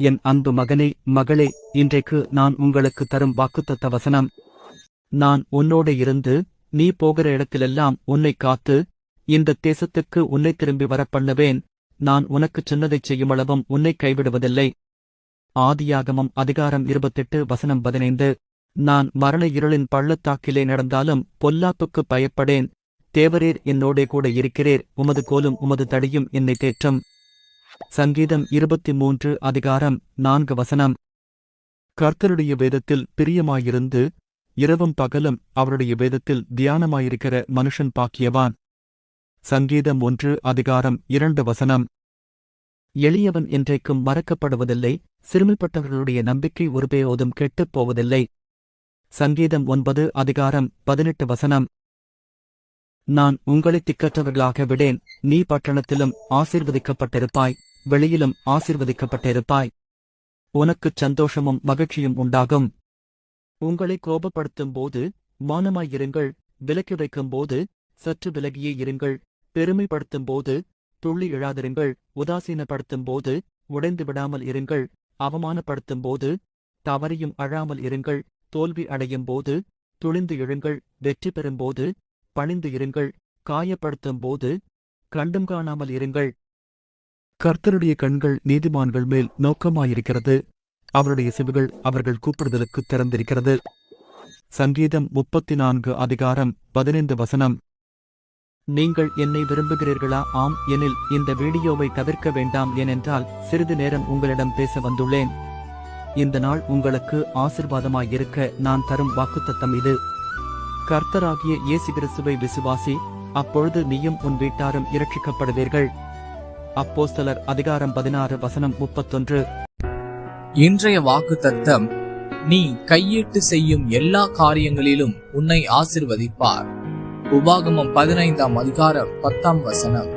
என் அன்பு மகனே, மகளே, இன்றைக்கு நான் உங்களுக்கு தரும் வாக்குத்தத்த வசனம். நான் உன்னோடு இருந்து, நீ போகிற இடத்திலெல்லாம் உன்னைக் காத்து, இந்த தேசத்துக்கு உன்னை திரும்பி வரப்பண்ணுவேன். நான் உனக்குச் சொன்னதைச் செய்யுமளவும் உன்னைக் கைவிடுவதில்லை. ஆதியாகமம் அதிகாரம் 28 வசனம் 15. நான் மரண இருளின் பள்ளத்தாக்கிலே நடந்தாலும் பொல்லாப்புக்குப் பயப்படேன். தேவரீர் என்னோடே கூட இருக்கிறீர். உமது கோலும் உமது தடியும் என்னை தேற்றும். சங்கீதம் 23 அதிகாரம் 4 வசனம். கர்த்தருடைய வேதத்தில் பிரியமாயிருந்து, இரவும் பகலும் அவருடைய வேதத்தில் தியானமாயிருக்கிற மனுஷன் பாக்கியவான். சங்கீதம் 1 அதிகாரம் 2 வசனம். எளியவன் என்றைக்கும் மறக்கப்படுவதில்லை. சிறுமைப்பட்டவர்களுடைய நம்பிக்கை ஒருபோதும் கெட்டுப் போவதில்லை. சங்கீதம் 9 அதிகாரம் 18 வசனம். நான் உங்களைத் திக்கற்றவர்களாக விடேன். நீ பட்டணத்திலும் ஆசீர்வதிக்கப்பட்டிருப்பாய், வெளியிலும் ஆசீர்வதிக்கப்பட்டிருப்பாய். உனக்குச் சந்தோஷமும் மகிழ்ச்சியும் உண்டாகும். உங்களை கோபப்படுத்தும் போது மௌனமாயிருங்கள். விலக்கி வைக்கும்போது சற்று விலகியே இருங்கள். பெருமைப்படுத்தும் போது துள்ளி எழாதிருங்கள். உதாசீனப்படுத்தும் போது உடைந்து விடாமல் இருங்கள். அவமானப்படுத்தும் போது தவறியும் அழாமல் இருங்கள். தோல்வி அடையும் போது துளிந்து எழுங்கள். வெற்றி பெறும்போது பணிந்து இருங்கள். காயப்படுத்தும் போது கண்டும் காணாமல் இருங்கள். கர்த்தருடைய கண்கள் நீதிமான்கள் மேல் நோக்கமாயிருக்கிறது. அவருடைய செவிகள் அவர்கள் கூப்பிடுதலுக்கு திறந்திருக்கிறது. சங்கீதம் 34 அதிகாரம் 15 வசனம். நீங்கள் என்னை விரும்புகிறீர்களா? ஆம் எனில் இந்த வீடியோவை தவிர்க்க வேண்டாம். ஏனென்றால் சிறிது நேரம் உங்களிடம் பேச வந்துள்ளேன். இந்த நாள் உங்களுக்கு ஆசீர்வாதமாயிருக்க நான் தரும் வாக்குத்தத்தம் இது. கர்த்தராகிய இயேசு கிறிஸ்துவை விசுவாசி, அப்பொழுது நீயும் உன் வீட்டாரும் இரட்சிக்கப்படுவீர்கள். அப்போஸ்தலர் அதிகாரம் 16 வசனம் 31. இன்றைய வாக்குத்தத்தம்: நீ கையிட்டு செய்யும் எல்லா காரியங்களிலும் உன்னை ஆசீர்வதிப்பார். உபாகமம் 15 அதிகாரம் 10 வசனம்.